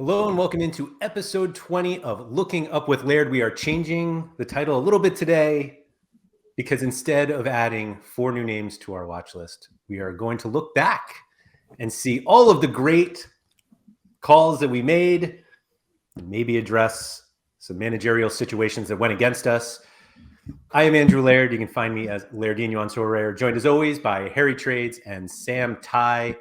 Hello and welcome into episode 20 of Looking Up with Laird. We are changing the title a little bit today because instead of adding 4 new names to our watch list, we are going to look back and see all of the great calls that we made and maybe address some managerial situations that went against us. I am Andrew Laird. You can find me as Lairdinho on Sorare, joined as always by Harry Trades and Sam Tighe,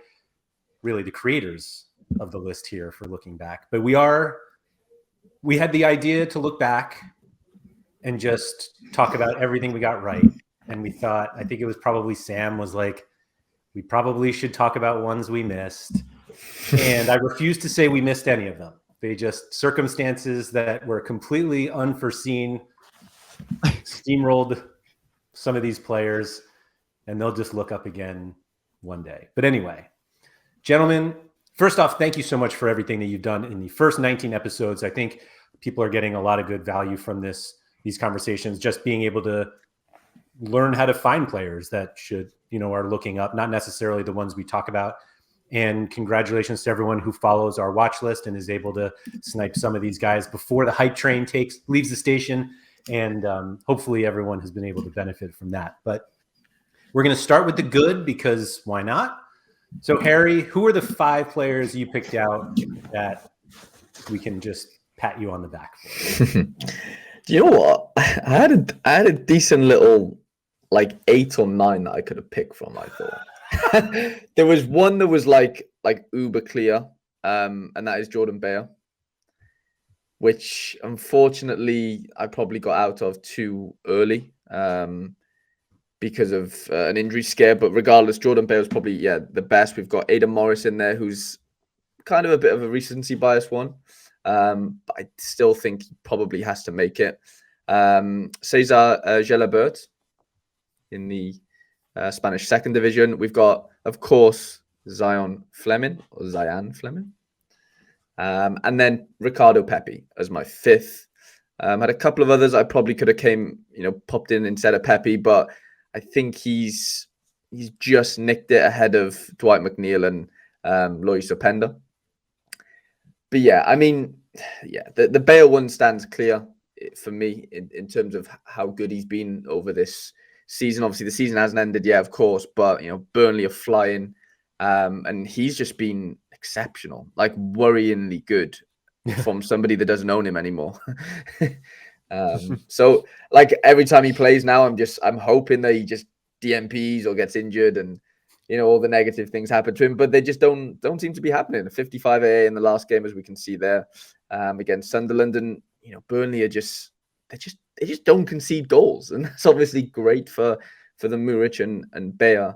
really the creators of the list here for looking back. But we had the idea to look back and just talk about everything we got right. And we thought, I think it was probably Sam was like, we probably should talk about ones we missed. And I refuse to say we missed any of them. They just circumstances that were completely unforeseen, steamrolled some of these players, and they'll just look up again one day. But anyway, gentlemen, first off, thank you so much for everything that you've done in the first 19 episodes. I think people are getting a lot of good value from these conversations, just being able to learn how to find players that are looking up, not necessarily the ones we talk about. And congratulations to everyone who follows our watch list and is able to snipe some of these guys before the hype train leaves the station. And hopefully everyone has been able to benefit from that. But we're going to start with the good because why not? So, Harry, who are the 5 players you picked out that we can just pat you on the back for? Do you know what? I had a decent little 8 or 9 that I could have picked from. I thought there was one that was like uber clear, and that is Jordan Beyer, which unfortunately I probably got out of too early. Because of an injury scare, but regardless, Jordan Beyer was probably the best. We've got Aidan Morris in there, who's kind of a bit of a recency bias one, but I still think he probably has to make it. Cesar Gelabert in the Spanish second division. We've got, of course, Zion Fleming, and then Ricardo Pepi as my 5th. Had a couple of others I probably could have popped in instead of Pepi, but I think he's just nicked it ahead of Dwight McNeil and Lois Openda. But the Bale one stands clear for me in terms of how good he's been over this season. Obviously, the season hasn't ended yet, of course, but Burnley are flying, and he's just been exceptional, worryingly good from somebody that doesn't own him anymore. So every time he plays now, I'm hoping that he just DMPs or gets injured and all the negative things happen to him, but they just don't seem to be happening. A 55 AA in the last game, as we can see there, against Sunderland, and Burnley are just don't concede goals, and that's obviously great for the Muric and Beyer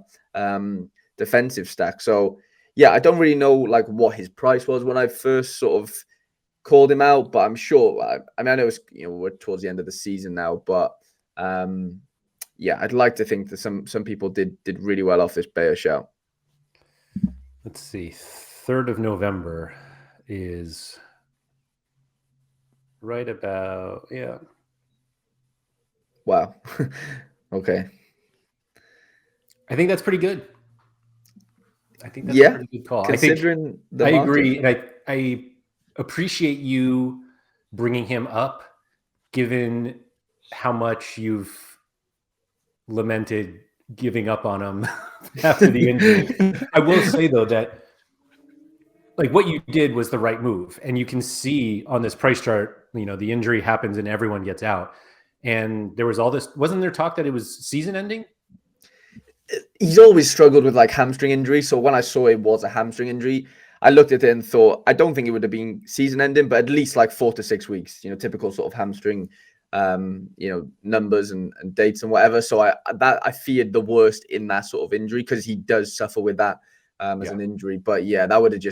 defensive stack. So I don't really know what his price was when I first sort of called him out, but I'm sure. I know it's we're towards the end of the season now, but I'd like to think that some people did really well off this Beyer shout. Let's see, 3rd of November is right about Wow. Okay. I think that's pretty good. I think that's a pretty good call. Considering I agree, and I appreciate you bringing him up, given how much you've lamented giving up on him after the injury. I will say, though, that what you did was the right move, and you can see on this price chart, the injury happens and everyone gets out, and there was all this. Wasn't there talk that it was season ending? He's always struggled with hamstring injury, so when I saw it was a hamstring injury, I looked at it and thought, I don't think it would have been season ending, but at least 4 to 6 weeks, typical sort of hamstring, numbers and dates and whatever. So I feared the worst in that sort of injury, because he does suffer with that as an injury. But that would have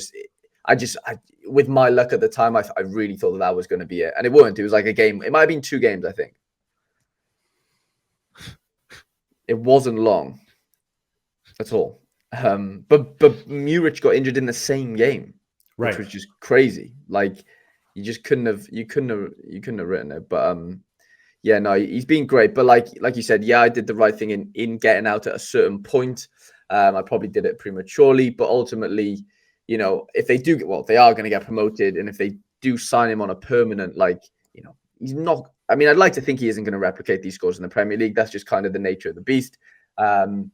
with my luck at the time, I really thought that was going to be it. And it weren't. It was a game. It might have been 2 games, I think. It wasn't long at all. But Muric got injured in the same game, which was just crazy. You just couldn't have written it. But he's been great. But like you said, I did the right thing in getting out at a certain point. I probably did it prematurely, but ultimately, if they do they are going to get promoted, and if they do sign him on a permanent, he's not. I mean, I'd like to think he isn't going to replicate these scores in the Premier League. That's just kind of the nature of the beast. And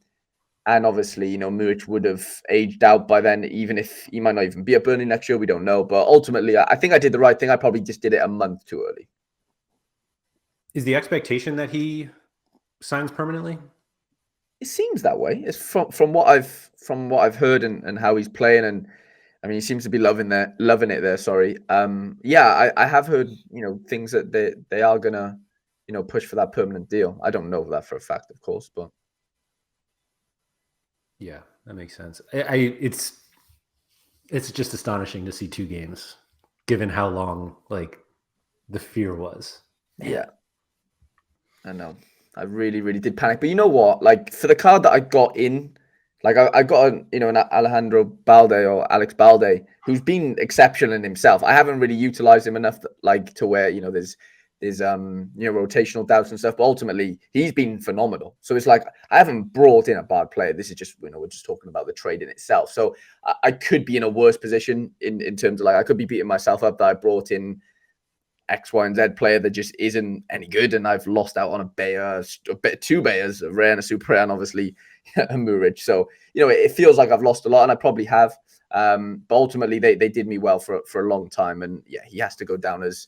obviously, Muric would have aged out by then, even if he might not even be at Burnley next year. We don't know. But ultimately, I think I did the right thing. I probably just did it a month too early. Is the expectation that he signs permanently? It seems that way. It's from what I've heard and how he's playing, and I mean, he seems to be loving it there. Sorry. I have heard things that they are gonna push for that permanent deal. I don't know that for a fact, of course, but yeah, that makes sense. It's just astonishing to see 2 games, given how long the fear was. Man. Yeah, I know. I really, really did panic. But you know what? For the card that I got in, I got an Alejandro Balde or Alex Balde, who's been exceptional in himself. I haven't really utilized him enough, to where there's rotational doubts and stuff. But ultimately, he's been phenomenal. So it's I haven't brought in a bad player. This is just we're just talking about the trade in itself. So I could be in a worse position in terms of I could be beating myself up that I brought in X, Y, and Z player that just isn't any good, and I've lost out on two Bayers, a rare and a super rare, and obviously a Muric. So it feels like I've lost a lot, and I probably have. But ultimately, they did me well for a long time, and yeah, he has to go down as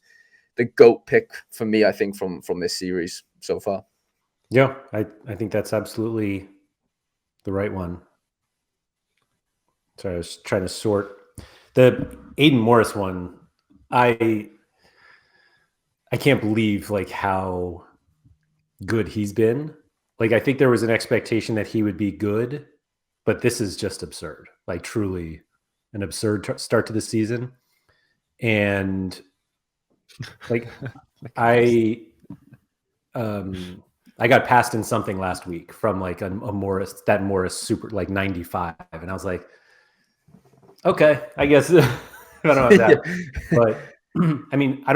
the GOAT pick for me. I think from this series so far. Yeah, I think that's absolutely the right one. Sorry, I was trying to sort the Aiden Morris one. I can't believe how good he's been. I think there was an expectation that he would be good, but this is just absurd. Truly an absurd start to the season. And I got passed in something last week from a Morris super 95, and I was like, okay, I guess I don't know about that. But I mean, I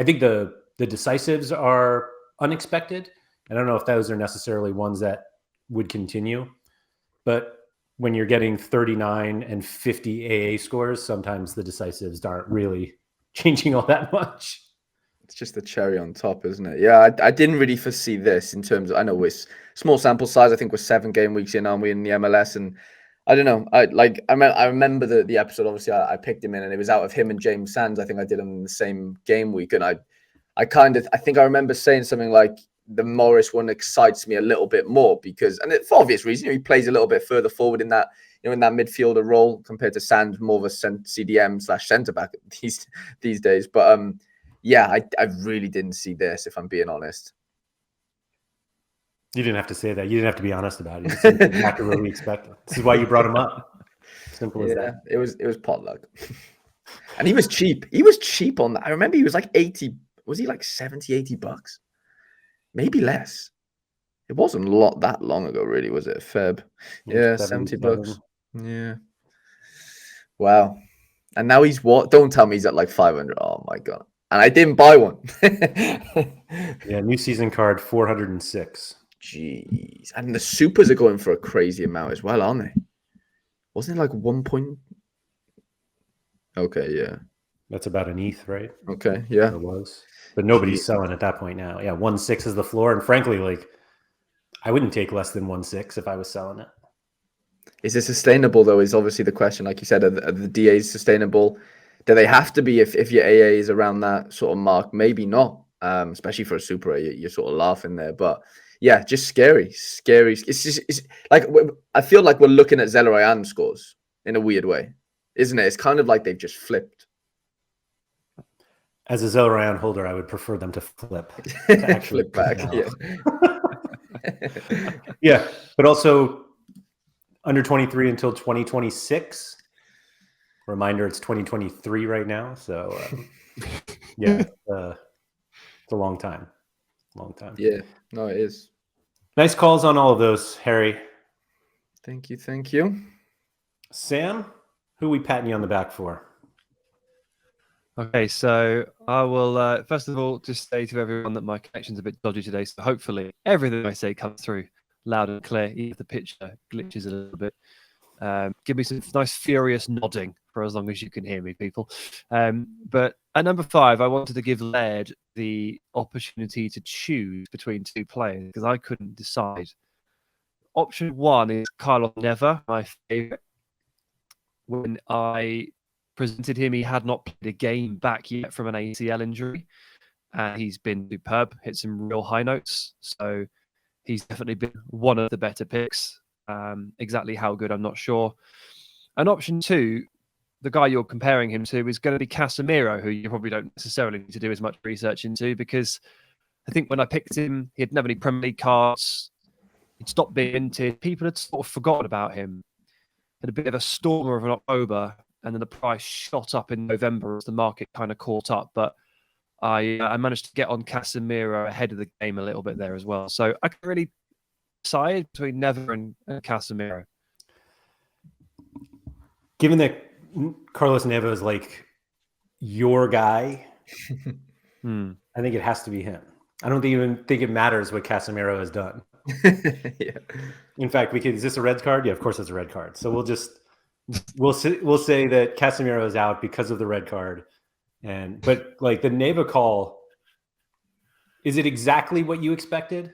think the decisives are unexpected. I don't know if those are necessarily ones that would continue, but when you're getting 39 and 50 AA scores, sometimes the decisives aren't really changing all that much. It's just the cherry on top, isn't it? Yeah, I didn't really foresee this in terms of, I know it's small sample size. I think we're 7 game weeks in, aren't we, in the MLS? And I don't know. I remember the episode. Obviously, I picked him in, and it was out of him and James Sands. I think I did him in the same game week, and I think I remember saying something like the Morris one excites me a little bit more because, and for obvious reason, he plays a little bit further forward in that in that midfielder role compared to Sands, more of a CDM / centre back these days. But yeah, I really didn't see this, if I'm being honest. You didn't have to say that. You didn't have to be honest about it. It's exactly what we expected. This is why you brought him up. Simple as that. It was potluck. And he was cheap. He was cheap on that. I remember he was 80. Was he 70, 80 bucks? Maybe less. It wasn't that long ago, really, was it? Feb. Yeah, 70 bucks. Yeah. Wow. And now he's what? Don't tell me he's at 500. Oh my God. And I didn't buy one. Yeah, new season card 406. Jeez. And the supers are going for a crazy amount as well, aren't they? Wasn't it 1 point? Okay, yeah. That's about an ETH, right? Okay, yeah. It was. But nobody's selling at that point now. Yeah, 1.6 is the floor. And frankly, I wouldn't take less than 1.6 if I was selling it. Is it sustainable, though, is obviously the question. Like you said, are the DAs sustainable? Do they have to be if your AA is around that sort of mark? Maybe not, especially for a super A. You're sort of laughing there. But yeah, just scary. It's I feel like we're looking at Zelarayan scores in a weird way, isn't it? It's kind of like they've just flipped. As a Zelarayan holder, I would prefer them to flip. To actually flip back, yeah. Yeah, but also under 23 until 2026. Reminder, it's 2023 right now. So, yeah, it's a long time. Long time. Yeah, no, it is. Nice calls on all of those, Harry. Thank you. Sam, who are we patting you on the back for? Okay, so I will first of all just say to everyone that my connection's a bit dodgy today, so hopefully everything I say comes through loud and clear, even if the picture glitches a little bit. Give me some nice furious nodding for as long as you can hear me, people. But at number 5, I wanted to give Laird the opportunity to choose between 2 players because I couldn't decide. Option 1 is Carlos Neva, my favourite. When I presented him, he had not played a game back yet from an ACL injury, and he's been superb, hit some real high notes. So he's definitely been one of the better picks. Exactly how good, I'm not sure. And option 2, the guy you're comparing him to is going to be Casemiro, who you probably don't necessarily need to do as much research into, because I think when I picked him, he didn't have any Premier League cards. He'd stopped being minted. People had sort of forgotten about him. Had a bit of a stormer of an October, and then the price shot up in November as the market kind of caught up. But I managed to get on Casemiro ahead of the game a little bit there as well. So I can really decide between Neva and Casemiro. Given that Carlos Neva is like your guy, I think it has to be him. I don't even think it matters what Casemiro has done. Yeah. In fact, is this a red card? Yeah, of course it's a red card. So we'll say that Casemiro is out because of the red card. But like the Neva call, is it exactly what you expected?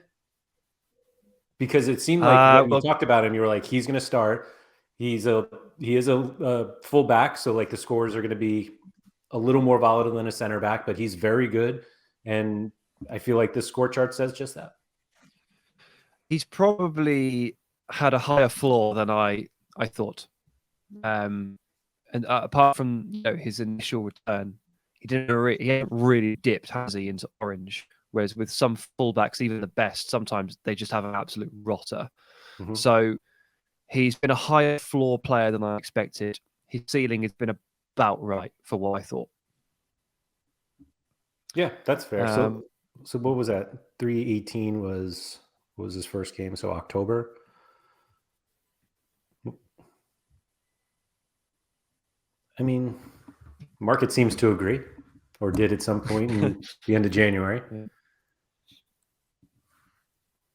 Because it seemed like when you talked about him, you were like, he's going to start. He is a full back, so like the scores are going to be a little more volatile than a center back, but he's very good, and I feel like the score chart says just that. He's probably had a higher floor than I thought, and apart from his initial return, he hadn't really dipped, has he, into orange? Whereas with some fullbacks, even the best, sometimes they just have an absolute rotter. Mm-hmm. So he's been a higher floor player than I expected. His ceiling has been about right for what I thought. Yeah, that's fair. So what was that? 318 was his first game? So October. I mean, market seems to agree, or did at some point in the end of January.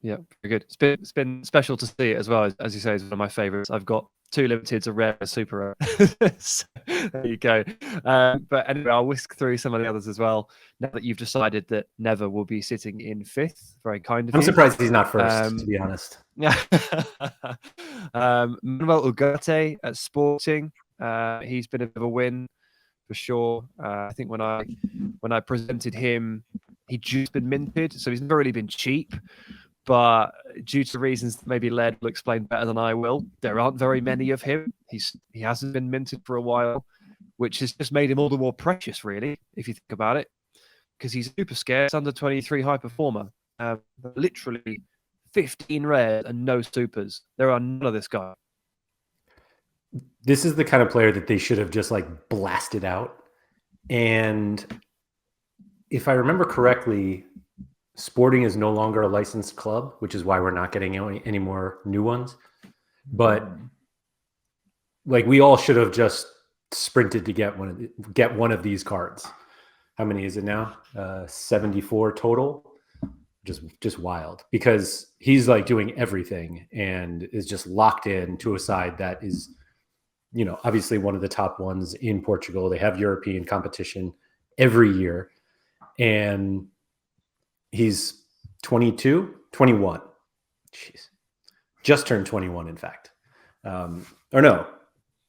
Yeah, very good. It's been special to see it as well. As you say, it's one of my favorites. I've got 2 limiteds, a rare, a super rare. So, there you go. But anyway, I'll whisk through some of the others as well. Now that you've decided that Neva will be sitting in 5th, very kind of you. I'm surprised he's not first, to be honest. Yeah. Manuel Ugarte at Sporting. He's been a bit of a win for sure. I think when I presented him, he'd just been minted, so he's never really been cheap. But due to reasons that maybe Laird will explain better than I will, there aren't very many of him. He hasn't been minted for a while, which has just made him all the more precious, really, if you think about it, because he's super scarce, under 23 high performer. Literally 15 rares and no supers. There are none of this guy. This is the kind of player that they should have just like blasted out. And if I remember correctly, Sporting is no longer a licensed club, which is why we're not getting any more new ones. But like we all should have just sprinted to get one of these cards. How many is it now? 74 total. Just wild, because he's like doing everything and is just locked in to a side that is, obviously one of the top ones in Portugal. They have European competition every year, and he's 21. Jeez. Just turned 21, in fact. Or no.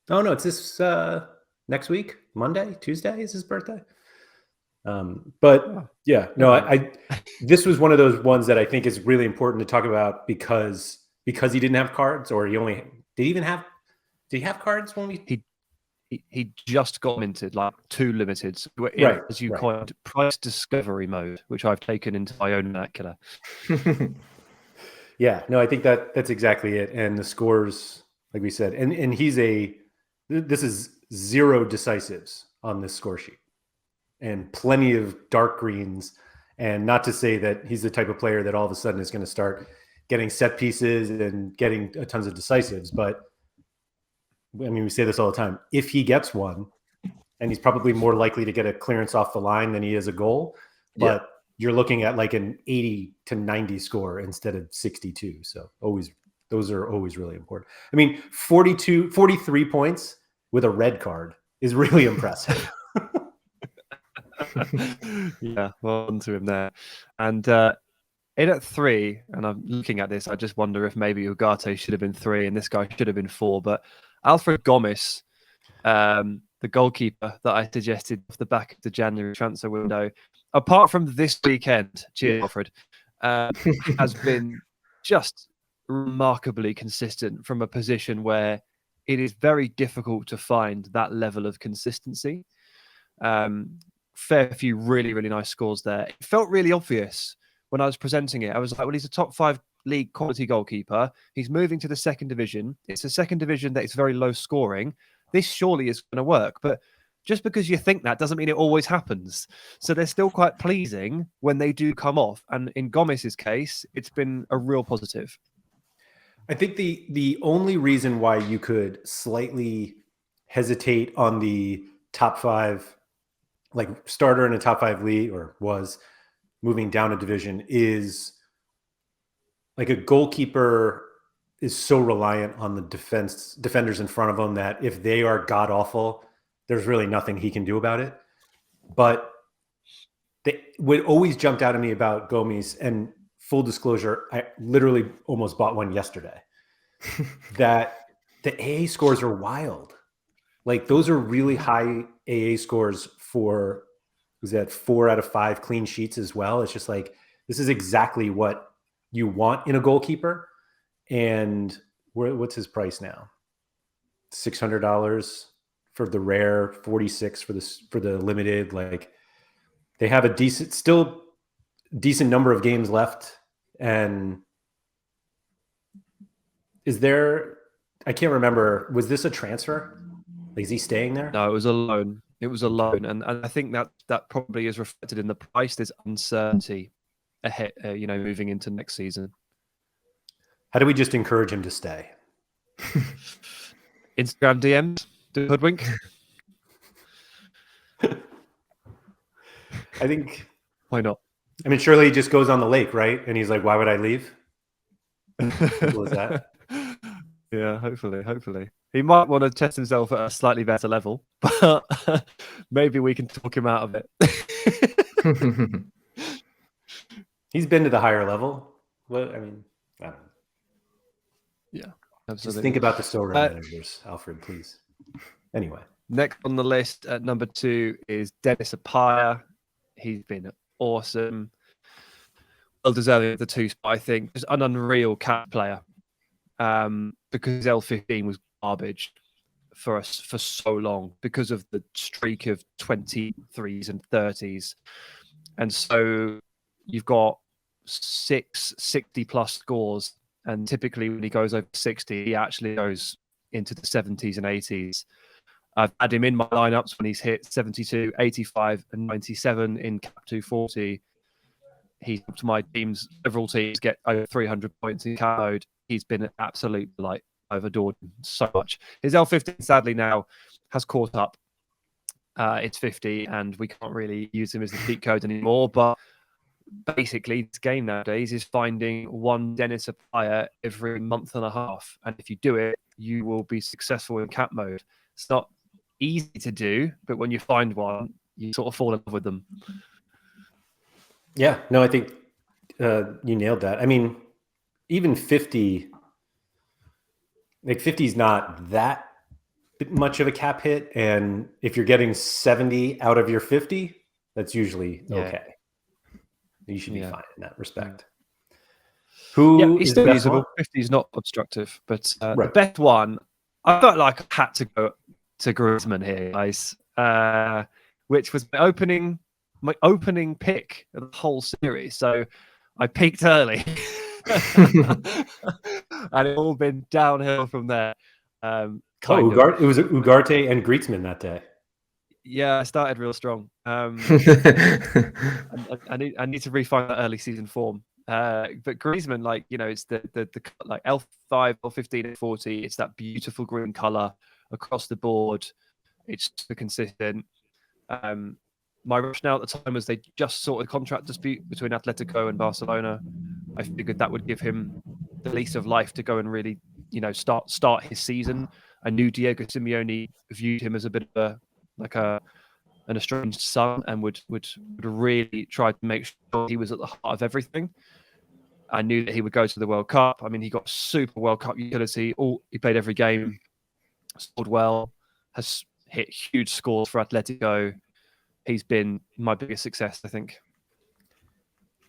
Oh, no, it's this next week, Monday, Tuesday is his birthday. But yeah, no, I this was one of those ones that I think is really important to talk about because he didn't have cards, or did he have cards when we He just got minted, like 2 limiteds. We're in, as you call it, price discovery mode, which I've taken into my own vernacular. Yeah, no, I think that's exactly it. And the scores, like we said, and this is 0 decisives on this score sheet, and plenty of dark greens. And not to say that he's the type of player that all of a sudden is going to start getting set pieces and getting tons of decisives, but I mean, we say this all the time. If he gets one, and he's probably more likely to get a clearance off the line than he is a goal, but you're looking at like an 80 to 90 score instead of 62. So always Those are always really important. I mean, 43 points with a red card is really impressive. Yeah, well on to him there. And in at 3, and I'm looking at this, I just wonder if maybe Ugarte should have been 3 and this guy should have been 4. But Alfred Gomis, the goalkeeper that I suggested off the back of the January transfer window, apart from this weekend, cheers, Alfred, has been just remarkably consistent from a position where it is very difficult to find that level of consistency. Fair few really, really nice scores there. It felt really obvious when I was presenting it. I was like, well, he's a top 5 league quality goalkeeper. He's moving to the 2nd division. It's a 2nd division that is very low scoring. This surely is going to work. But just because you think that doesn't mean it always happens. So they're still quite pleasing when they do come off. And in Gomis's case, it's been a real positive. I think the only reason why you could slightly hesitate on the top 5, like starter in a top 5 league, or was moving down a division, is like a goalkeeper is so reliant on the defenders in front of him that if they are god awful, there's really nothing he can do about it. But what always jumped out at me about Gomes, and full disclosure, I literally almost bought one yesterday, that the AA scores are wild. Like those are really high AA scores for, was that 4 out of 5 clean sheets as well? It's just like, this is exactly what you want in a goalkeeper. And what's his price now? $600 for the rare, 46 for the limited. Like they have a still decent number of games left. And is there, I can't remember, was this a transfer? Like, is he staying there? No, it was a loan. It was a loan, and I think that probably is reflected in the price. There's uncertainty ahead, moving into next season. How do we just encourage him to stay? Instagram DMs, do hoodwink. I think. Why not? I mean, surely he just goes on the lake, right? And he's like, "Why would I leave?" Simple as that. Yeah, hopefully. He might want to test himself at a slightly better level, but maybe we can talk him out of it. He's been to the higher level. What I mean, I don't know. Yeah, absolutely. Just think about the Sorare managers, Alfred, please. Anyway. Next on the list at number 2 is Dennis Apaya. He's been awesome. Well deserving of the 2 spot, I think. Just an unreal cat player. Because L15 was garbage for us for so long because of the streak of 23s and 30s. And so you've got 6 60-plus scores. And typically when he goes over 60, he actually goes into the 70s and 80s. I've had him in my lineups when he's hit 72, 85, and 97 in Cap 240. He's helped my teams, several teams, get over 300 points in Cap mode. He's been an absolute delight. I've adored him so much. His L15, sadly, now has caught up. It's 50, and we can't really use him as the cheat code anymore. But basically, this game nowadays is finding one Dennis Apaya every month and a half. And if you do it, you will be successful in Cap mode. It's not easy to do, but when you find one, you sort of fall in love with them. Yeah, no, I think you nailed that. I mean, even 50, like 50 is not that much of a cap hit. And if you're getting 70 out of your 50, that's usually okay. You should be fine in that respect. Who he's is still the best usable. one? 50 is not obstructive, but Right. The best one, I felt like I had to go to Griezmann here, guys, which was my opening pick of the whole series. So I peaked early. And it's all been downhill from there. It was Ugarte and Griezmann that day. Yeah, I started real strong. I need to refine that early season form. But Griezmann, it's the like L5, L15, L40. It's that beautiful green color across the board. It's super consistent. My rationale at the time was they just sorted a contract dispute between Atletico and Barcelona. I figured that would give him the lease of life to go and really, start his season. I knew Diego Simeone viewed him as a bit of an estranged son, and would really try to make sure he was at the heart of everything. I knew that he would go to the World Cup. I mean, he got super World Cup utility. He played every game, scored well, has hit huge scores for Atletico. He's been my biggest success, I think.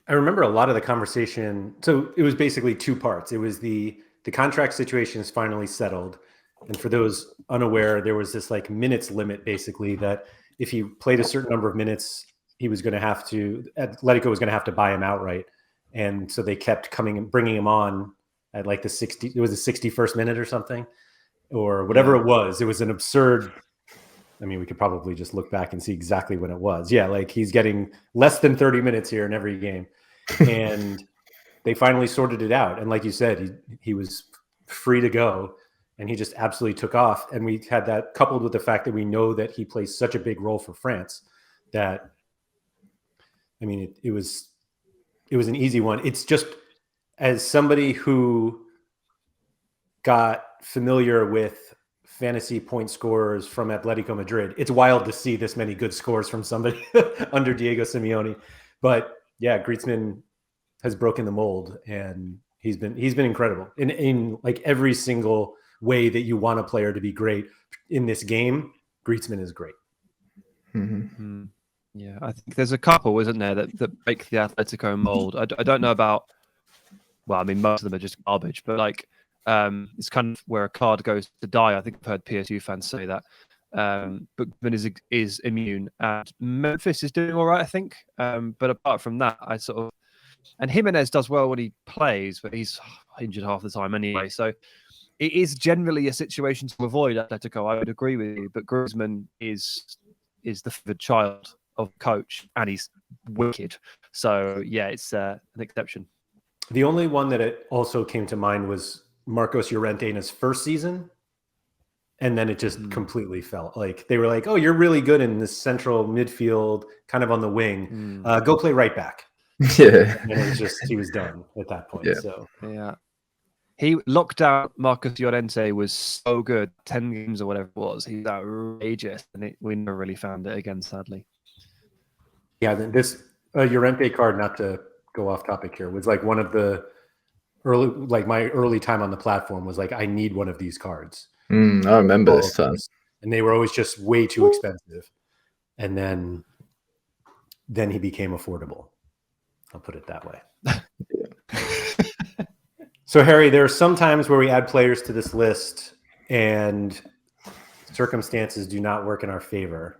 I remember a lot of the conversation. So it was basically two parts. It was the contract situation is finally settled. And for those unaware, there was this like minutes limit, basically, that if he played a certain number of minutes, he was going to have to, Atletico was going to have to buy him outright. And so they kept bringing him on at like the 61st minute or something, or whatever it was. It was an absurd. I mean, we could probably just look back and see exactly when it was. Yeah, like he's getting less than 30 minutes here in every game. And they finally sorted it out. And like you said, he was free to go, and he just absolutely took off. And we had that coupled with the fact that we know that he plays such a big role for France that, I mean, it was an easy one. It's just, as somebody who got familiar with fantasy point scorers from Atletico Madrid, it's wild to see this many good scores from somebody under Diego Simeone. But yeah, Griezmann has broken the mold, and he's been incredible in like every single way that you want a player to be great in this game. Griezmann is great. Mm-hmm. Yeah, I think there's a couple, isn't there, that break the Atletico mold. I don't know about. Well, I mean, most of them are just garbage, but like, it's kind of where a card goes to die. I think I've heard PSU fans say that. But Griezmann is immune, and Memphis is doing all right, I think. But apart from that, and Jimenez does well when he plays, but he's injured half the time anyway. So it is generally a situation to avoid Atletico. I would agree with you, but Griezmann is the favored child of coach, and he's wicked. So yeah, it's an exception. The only one that it also came to mind was Marcos Llorente in his first season. And then it just completely fell. Like they were like, "Oh, you're really good in this central midfield, kind of on the wing. Go play right back." Yeah, and it was just he was done at that point. Yeah. So yeah, he lockdown. Marcos Llorente was so good, 10 games or whatever it was. He's outrageous, and we never really found it again, sadly. Yeah, this Llorente card, not to go off topic here, was like one of the early, like my early time on the platform was like, I need one of these cards. I remember this time. And they were always just way too expensive. And then he became affordable. I'll put it that way. So, Harry, there are some times where we add players to this list and circumstances do not work in our favor.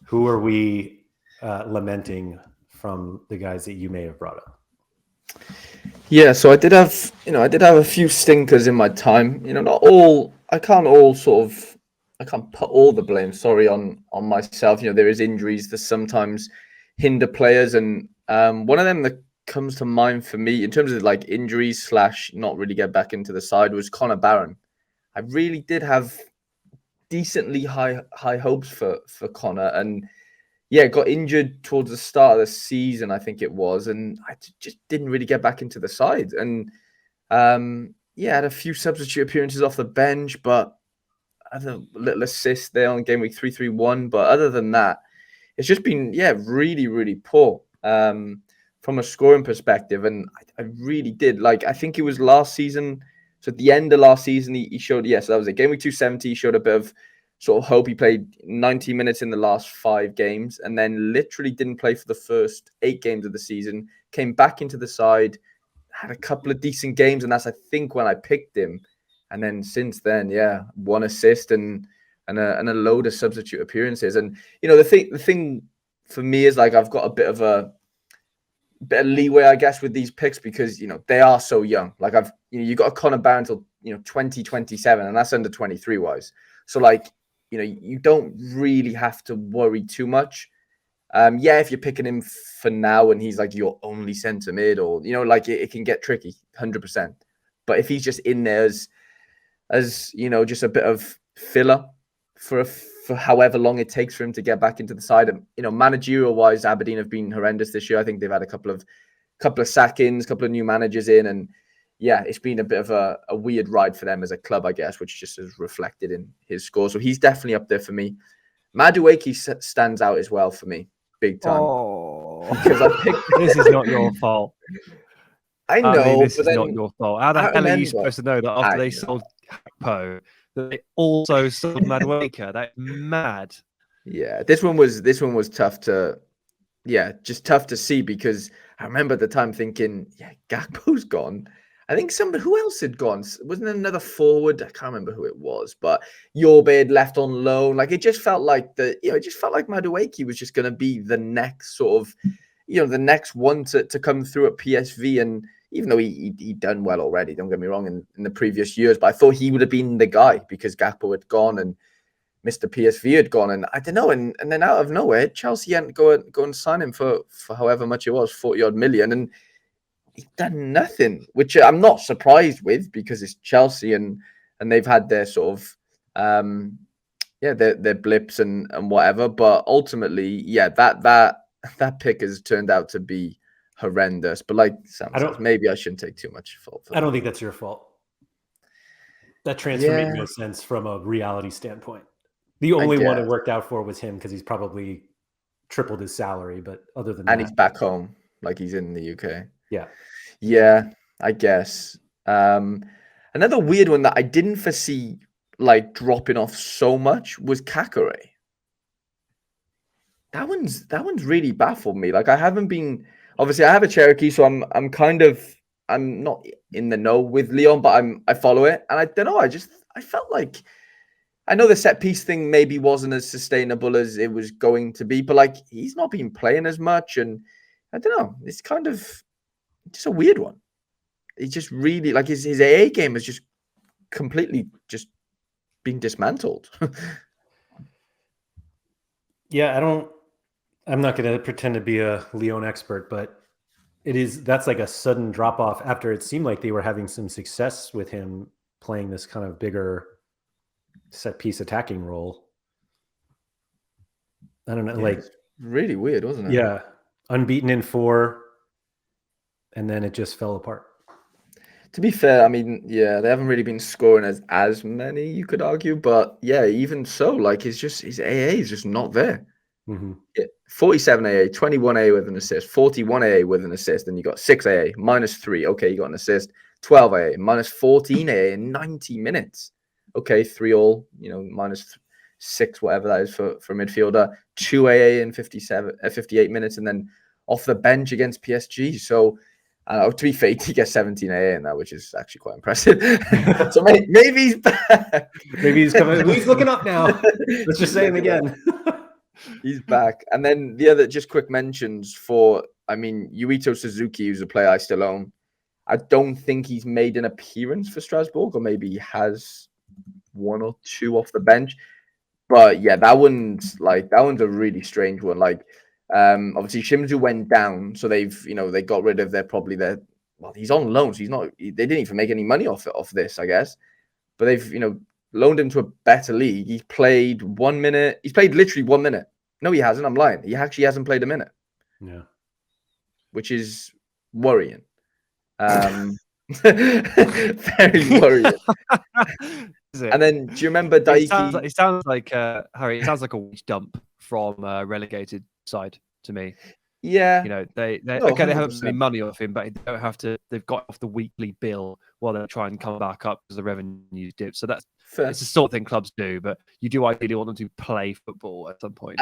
Who are we lamenting from the guys that you may have brought up? Yeah, so I did have a few stinkers in my time. Not all. I can't put all the blame, on myself. There is injuries that sometimes hinder players, and one of them that comes to mind for me in terms of like injuries / not really get back into the side was Connor Barron. I really did have decently high hopes for Connor, and yeah, got injured towards the start of the season, I think it was, and I just didn't really get back into the side. And had a few substitute appearances off the bench, but I had a little assist there on game week 3-3-1. But other than that, it's just been really, really poor from a scoring perspective. And I really did I think it was last season. So at the end of last season, he showed so that was it. Game week 270, he showed a bit of sort of hope. He played 90 minutes in the last 5 games and then literally didn't play for the first 8 games of the season, came back into the side, had a couple of decent games, and that's, I think, when I picked him. And then since then, 1 assist and a load of substitute appearances. And, the thing for me is I've got a bit of leeway, I guess, with these picks because, they are so young. You got a Connor Barron until, 2027, and that's under 23 wise. So you don't really have to worry too much. If you're picking him for now and he's your only centre mid, or it can get tricky, 100%. But if he's just in there as just a bit of filler for however long it takes for him to get back into the side, and managerial wise, Aberdeen have been horrendous this year. I think they've had a couple of sack-ins, couple of new managers in, and yeah, it's been a bit of a weird ride for them as a club, I guess, which just is reflected in his score. So he's definitely up there for me. Madueke stands out as well for me, big time. Oh, Because I picked. this is not your fault. I I know, mean, this but is then not your fault. How the I hell are you remember. supposed to know that after I they know. sold Gakpo, that they also sold Madueke? That's mad. Yeah, this one was tough to, just tough to see because I remember at the time thinking, yeah, Gakpo's gone. I think who else had gone? Wasn't there another forward? I can't remember who it was, but Yorbe had left on loan. Like it just felt like it just felt like Madueke was just going to be the next sort of, the next one to come through at PSV. And even though he'd done well already, don't get me wrong, in the previous years, but I thought he would have been the guy because Gakpo had gone and Mr. PSV had gone, and I don't know, and then out of nowhere, Chelsea hadn't go and sign him for however much it was, 40-odd million, and he'd done nothing, which I'm not surprised with because it's Chelsea and they've had their sort of their blips and whatever, but ultimately, that pick has turned out to be horrendous. But like Sam says, maybe I shouldn't take too much fault for that. I don't think that's your fault. That transfer made no sense from a reality standpoint. The only one it worked out for was him because he's probably tripled his salary. But other than that, and he's back home, like he's in the UK. Yeah, I guess. Another weird one that I didn't foresee like dropping off so much was Kakare. That one's really baffled me. Like I haven't been. Obviously, I have a Cherokee, so I'm not in the know with Leon, but I follow it, and I don't know. I felt like. I know the set piece thing maybe wasn't as sustainable as it was going to be, but like he's not been playing as much, and I don't know. It's kind of just a weird one. It's just really like his AA game has just completely just been dismantled. Yeah, I'm not going to pretend to be a Leon expert, but that's like a sudden drop off after it seemed like they were having some success with him playing this kind of bigger set piece attacking role. I don't know, like really weird, wasn't it? Yeah, unbeaten in 4, and then it just fell apart. To be fair, I mean, they haven't really been scoring as many, you could argue, but even so, like his AA is just not there. Mm-hmm. 47 AA, 21 AA with an assist, 41 AA with an assist, and you got 6 AA, -3. Okay, you got an assist, 12 AA, -14 AA in 90 minutes. Okay, 3 all, -6, whatever that is for a midfielder, 2 AA in 58 minutes, and then off the bench against PSG. So, to be fair, he gets 17 AA in that, which is actually quite impressive. So maybe he's back. Maybe he's coming. He's looking up now. Let's just say him again. He's back. And then the other just quick mentions for, Yuito Suzuki, who's a player I still own. I don't think he's made an appearance for Strasbourg, or maybe he has 1 or 2 off the bench. But yeah, that one's a really strange one. Like, obviously Shimizu went down, so they got rid of he's on loan, so they didn't even make any money off this, I guess. But they've, loaned him to a better league. He's played 1 minute. He's played literally 1 minute. No, he hasn't. I'm lying. He actually hasn't played a minute. Yeah. Which is worrying. Very worrying. And then, do you remember Daiki? It sounds like Harry. It sounds like a wage dump from a relegated side to me. Yeah, they no, they haven't made money off him, but they don't have to. They've got off the weekly bill while they try and come back up because the revenue dip. So that's fair. It's the sort of thing clubs do, but you do ideally want them to play football at some point.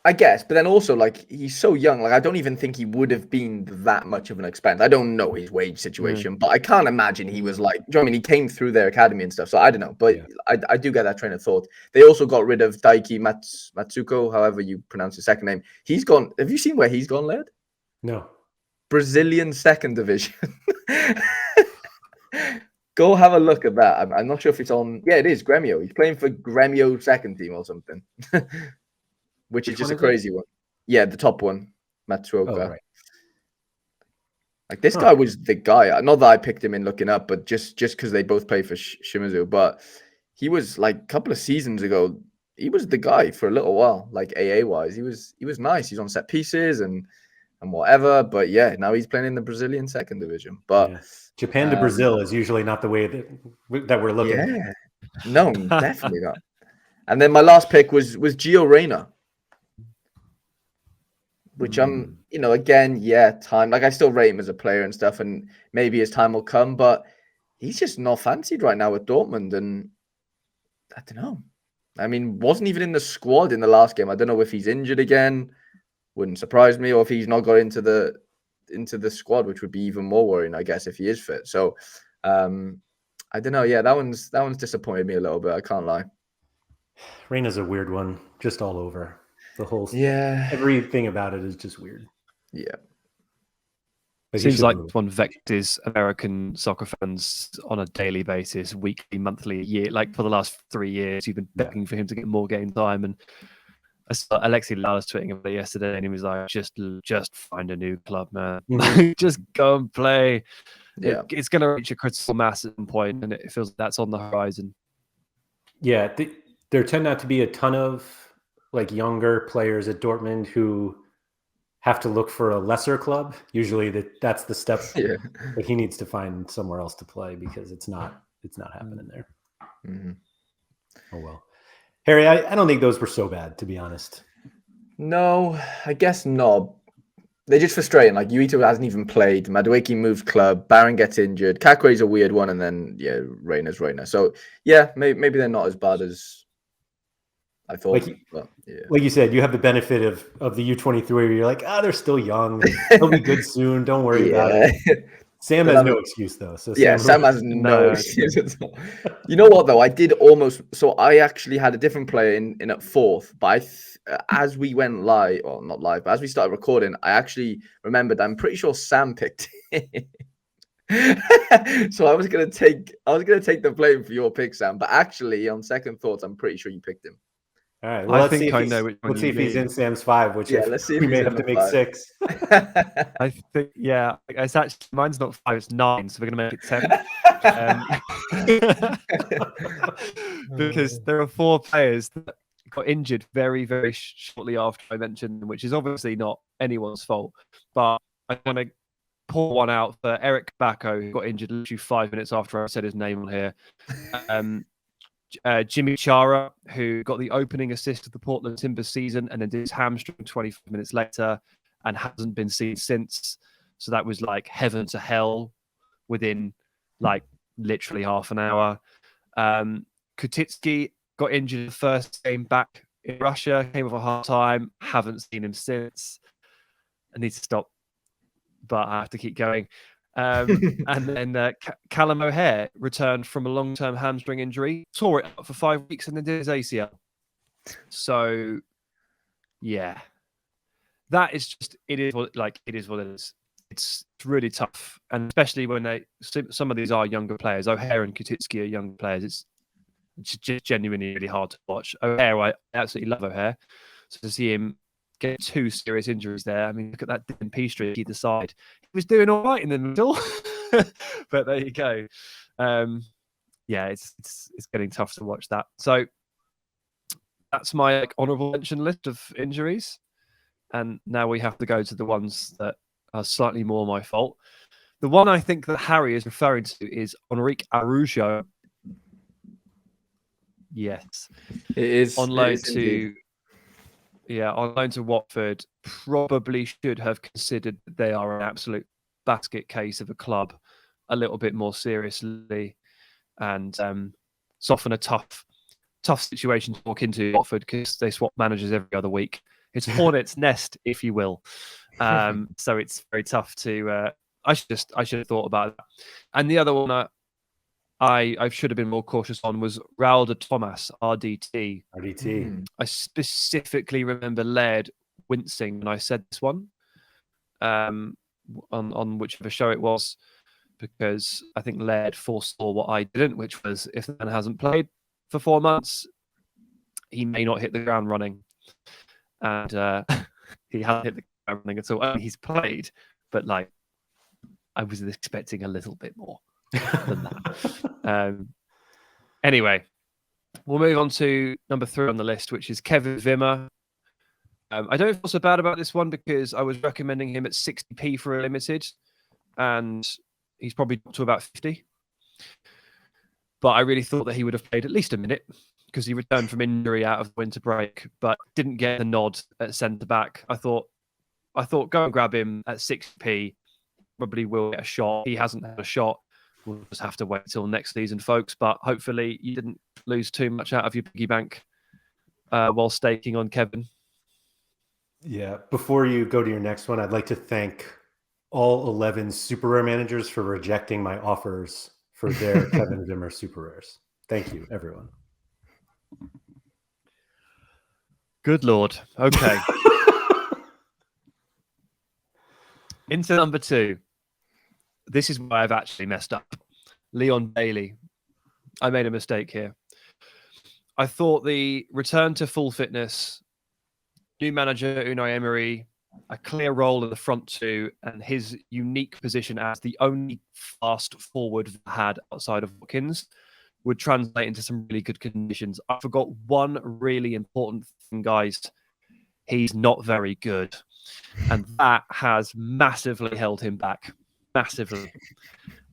I guess, but then also, like, he's so young. Like, I don't even think he would have been that much of an expense. I don't know his wage situation, but I can't imagine he was like, do you know what I mean? He came through their academy and stuff, so I don't know. But I do get that train of thought. They also got rid of Daiki Matsuko, however you pronounce his second name. He's gone. Have you seen where he's gone, Laird? No. Brazilian second division. Go have a look at that. I'm not sure if it's on. Yeah, it is Gremio. He's playing for Gremio second team or something. Which is just a crazy one. Yeah, the top one, Matsuoka. Oh, right. Like this guy was the guy. Not that I picked him in looking up, but just because they both play for Shimizu. But he was like a couple of seasons ago. He was the guy for a little while, like AA wise. He was nice. He's on set pieces and and whatever. But yeah, now he's playing in the Brazilian second division. But Yeah. Japan to Brazil is usually not the way that we're looking. yeah, no, definitely not. And then my last pick was Gio Reyna, which I'm, again, time. Like I still rate him as a player and stuff, and maybe his time will come, but he's just not fancied right now with Dortmund, and I don't know. I mean, wasn't even in the squad in the last game. I don't know if he's injured again. Wouldn't surprise me, or if he's not got into the squad, which would be even more worrying, I guess, if he is fit. So, I don't know. Yeah, that one's disappointed me a little bit. I can't lie. Reyna's a weird one, just all over. The whole everything about it is just weird. Yeah. But seems like one vectors American soccer fans on a daily basis, weekly, monthly, year. Like for the last 3 years, you've been begging for him to get more game time. And I saw Alexi Lalas tweeting about it yesterday, and he was like, "Just find a new club, man. Just go and play. Yeah, it's going to reach a critical mass at some point, and it feels like that's on the horizon." Yeah, there tend not to be a ton of like younger players at Dortmund who have to look for a lesser club. Usually that's the step that he needs to find somewhere else to play because it's not happening there. Mm-hmm. Oh well. Harry, I don't think those were so bad, to be honest. No, I guess not. They're just frustrating. Like Yuito hasn't even played. Madueke moved club. Baron gets injured. Kakure's a weird one, and then Reyna's Reyna. So yeah, maybe they're not as bad as I thought. Like you said, you have the benefit of the U23 where you're like, they're still young. They'll be good soon. Don't worry about it. Sam has no excuse though. So Sam has no excuse at all. You know what though? I did almost. So I actually had a different player in at fourth, but as we went live, or not live, but as we started recording, I actually remembered. I'm pretty sure Sam picked it. So I was gonna take the blame for your pick, Sam. But actually, on second thoughts, I'm pretty sure you picked him. All right. Well, let's see if he's in Sam's 5, which let's see if we may have to make 6. I think it's actually mine's not 5, it's 9, so we're gonna make it 10. Because there are 4 players that got injured very, very shortly after I mentioned them, which is obviously not anyone's fault. But I want to pour one out for Eric Bacco, who got injured literally 5 minutes after I said his name on here. Jimmy Chara, who got the opening assist of the Portland Timbers season and then did his hamstring 25 minutes later and hasn't been seen since. So that was like heaven to hell within like literally half an hour. Kutitsky got injured the first game back in Russia, came off a hard time, haven't seen him since. I need to stop, but I have to keep going. And then Callum O'Hare returned from a long-term hamstring injury, tore it up for 5 weeks, and then did his ACL. So, yeah, that is just it is what it is. It's really tough, and especially when some of these are younger players. O'Hare and Kutitsky are young players. It's just genuinely really hard to watch. O'Hare, I absolutely love O'Hare. So to see him get 2 serious injuries there. I mean, look at that DNP streak either side. He was doing all right in the middle, but there you go. It's getting tough to watch that. So that's my honourable mention list of injuries, and now we have to go to the ones that are slightly more my fault. The one I think that Harry is referring to is Enrique Araujo. Yes, it is on loan to. Yeah, on loan to Watford, probably should have considered that they are an absolute basket case of a club a little bit more seriously, and it's often a tough situation to walk into Watford because they swap managers every other week. It's Hornet's nest, if you will. So it's very tough to. I should have thought about that. And the other one I should have been more cautious on was Raul de Tomas, RDT. I specifically remember Laird wincing when I said this one on whichever show it was, because I think Laird foresaw what I didn't, which was if the man hasn't played for 4 months, he may not hit the ground running. And he hasn't hit the ground running at all. I mean, he's played, but like I was expecting a little bit more than that. Anyway, we'll move on to number 3 on the list, which is Kevin Wimmer. I don't feel so bad about this one because I was recommending him at 60p for a limited, and he's probably up to about 50. But I really thought that he would have played at least a minute because he returned from injury out of the winter break, but didn't get the nod at centre back. I thought go and grab him at 60p. Probably will get a shot. He hasn't had a shot. We'll just have to wait till next season, folks. But hopefully you didn't lose too much out of your piggy bank while staking on Kevin. Yeah. Before you go to your next one, I'd like to thank all 11 super rare managers for rejecting my offers for their Kevin Zimmer super rares. Thank you, everyone. Good Lord. Okay. Into number 2. This is where I've actually messed up. Leon Bailey. I made a mistake here. I thought the return to full fitness, new manager Unai Emery, a clear role in the front two, and his unique position as the only fast forward had outside of Watkins would translate into some really good conditions. I forgot one really important thing, guys. He's not very good. And that has massively held him back. Massively.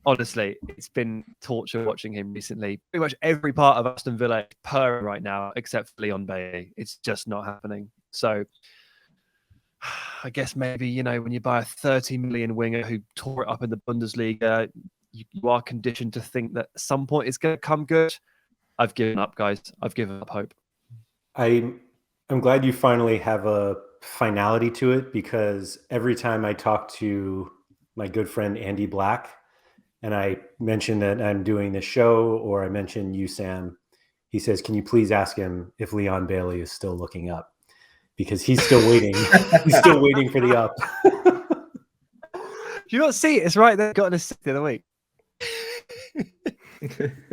Honestly, it's been torture watching him recently. Pretty much every part of Aston Villa is purring right now, except for Leon Bailey. It's just not happening. So I guess maybe, when you buy a 30 million winger who tore it up in the Bundesliga, you are conditioned to think that at some point it's going to come good. I've given up, guys. I've given up hope. I'm glad you finally have a finality to it, because every time I talk to my good friend Andy Black and I mention that I'm doing this show, or I mention you, Sam, he says, can you please ask him if Leon Bailey is still looking up? Because he's still waiting. He's still waiting for the up. Do you not see it? It's right there. Got an assist the other week.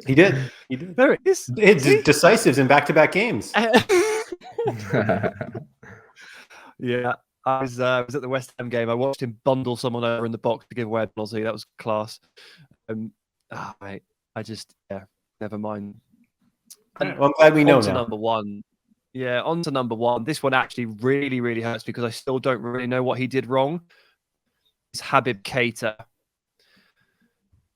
He did. There it is. It's decisives in back-to-back games. Yeah, I was at the West Ham game. I watched him bundle someone over in the box to give away a penalty. That was class. Mate, never mind. Well, I'm glad we know now. Number one. Yeah, on to number 1. This one actually really, really hurts because I still don't really know what he did wrong. It's Habib Keita.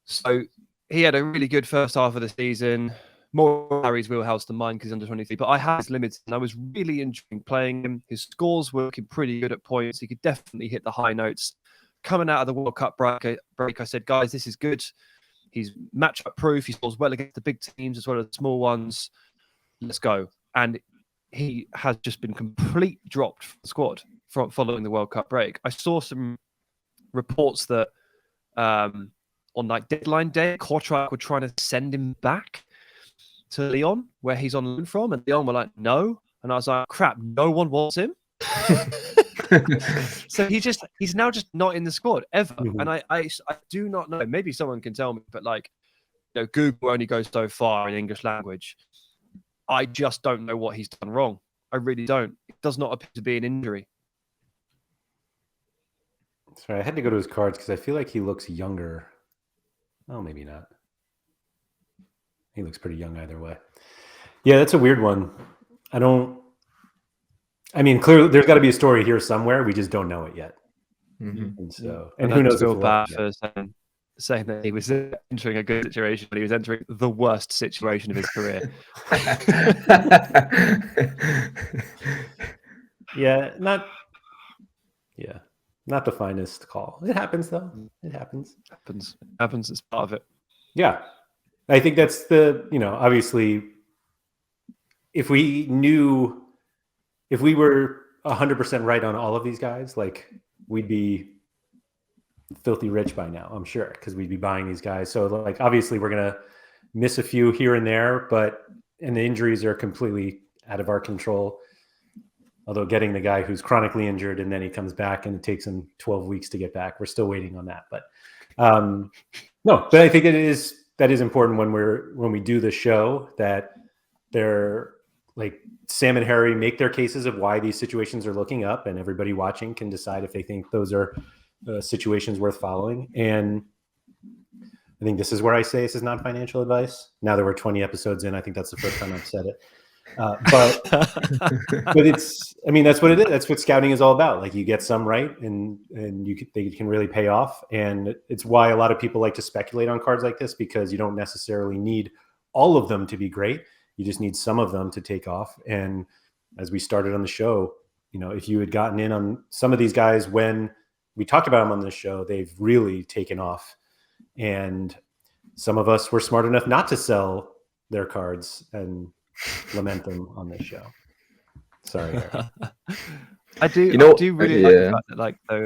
So he had a really good first half of the season. More Harry's wheelhouse than mine because he's under 23. But I had his limits and I was really enjoying playing him. His scores were looking pretty good at points. He could definitely hit the high notes. Coming out of the World Cup break, I said, guys, this is good. He's matchup proof. He scores well against the big teams as well as the small ones. Let's go. And he has just been completely dropped from the squad following the World Cup break. I saw some reports that on deadline day, Kortrijk were trying to send him back to Lyon, where he's on loan from, and Lyon were like, no. And I was like, crap, no one wants him. So he's now just not in the squad ever. Mm-hmm. And I do not know. Maybe someone can tell me, but Google only goes so far in English language. I just don't know what he's done wrong. I really don't. It does not appear to be an injury. Sorry, I had to go to his cards because I feel like he looks younger. Oh, maybe not. He looks pretty young either way. Yeah, that's a weird one. Clearly there's got to be a story here somewhere. We just don't know it yet. Mm-hmm. And who knows? Feel bad for saying that he was entering a good situation, but he was entering the worst situation of his career. Not the finest call. It happens though. It happens. Happens as part of it. Yeah. I think that's obviously if we were 100% right on all of these guys, we'd be filthy rich by now, I'm sure, because we'd be buying these guys. So obviously we're going to miss a few here and there, and the injuries are completely out of our control. Although getting the guy who's chronically injured and then he comes back and it takes him 12 weeks to get back, we're still waiting on that. But but I think that is important when we do the show, that they're Sam and Harry make their cases of why these situations are looking up, and everybody watching can decide if they think those are situations worth following. And I think this is where I say this is not financial advice. Now that we're 20 episodes in, I think that's the first time I've said it. But it's, I mean, that's what it is. That's what scouting is all about. Like, you get some right, and they can really pay off. And it's why a lot of people like to speculate on cards like this, because you don't necessarily need all of them to be great. You just need some of them to take off. And as we started on the show, you know, if you had gotten in on some of these guys when we talked about them on this show, they've really taken off. And some of us were smart enough not to sell their cards and lament them on this show. Sorry, Eric. I do really like the fact that, like, though,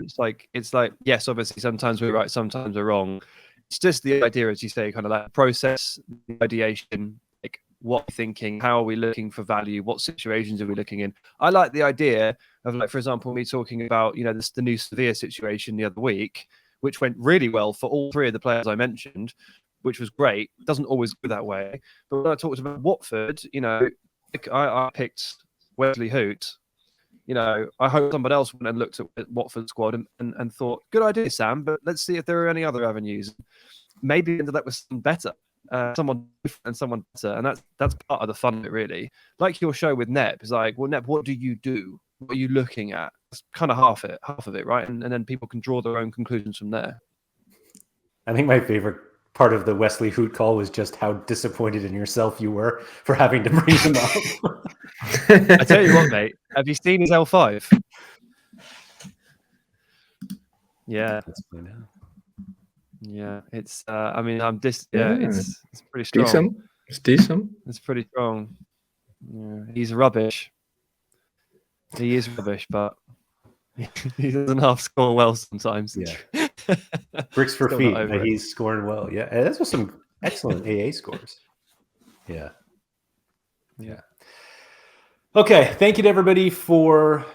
it's like yes, obviously sometimes we're right, sometimes we're wrong. It's just the idea, as you say, kind of like process, the ideation, like what we're thinking, how are we looking for value, what situations are we looking in. I like the idea of, like, for example, me talking about, you know, the new Sevilla situation the other week, which went really well for all three of the players I mentioned, which was great. It doesn't always go that way. But when I talked about Watford, you know, I picked Wesley Hoot. You know, I hope somebody else went and looked at Watford's squad and thought, good idea, Sam, but let's see if there are any other avenues. Maybe ended up with something better, someone different and someone better. And that's part of the fun of it, really. Like your show with Nep is like, well, Nep, what do you do? What are you looking at? That's kind of half of it, right? And then people can draw their own conclusions from there. I think my favorite part of the Wesley Hoot call was just how disappointed in yourself you were for having to bring him up. I tell you what, mate, have you seen his L5? Yeah. Let's play now. Yeah, it's I mean, it's pretty strong. Decent. It's decent. It's pretty strong. Yeah, he's rubbish. He is rubbish, but he doesn't half score well sometimes. Yeah. Bricks for feet. He's scoring well. Yeah. Those were some excellent AA scores. Yeah. Yeah. Okay. Thank you to everybody for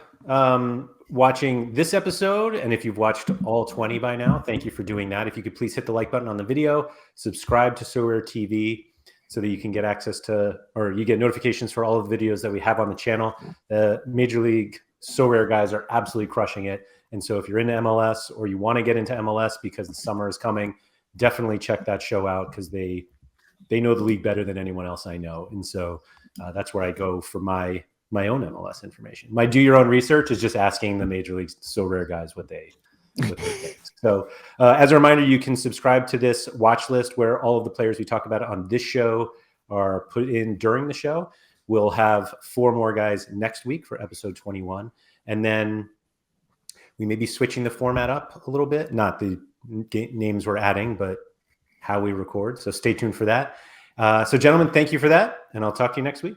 watching this episode. And if you've watched all 20 by now, thank you for doing that. If you could please hit the like button on the video, subscribe to Sorare TV so that you can get access to, or you get notifications for all of the videos that we have on the channel. The Major League Sorare guys are absolutely crushing it. And so if you're into MLS or you want to get into MLS because the summer is coming, definitely check that show out, because they know the league better than anyone else I know. And so that's where I go for my own MLS information. My do your own research is just asking the Major League Sorare guys what they think. So as a reminder, you can subscribe to this watch list where all of the players we talk about on this show are put in during the show. We'll have 4 more guys next week for episode 21. And then we may be switching the format up a little bit, not the names we're adding, but how we record. So stay tuned for that. So gentlemen, thank you for that. And I'll talk to you next week.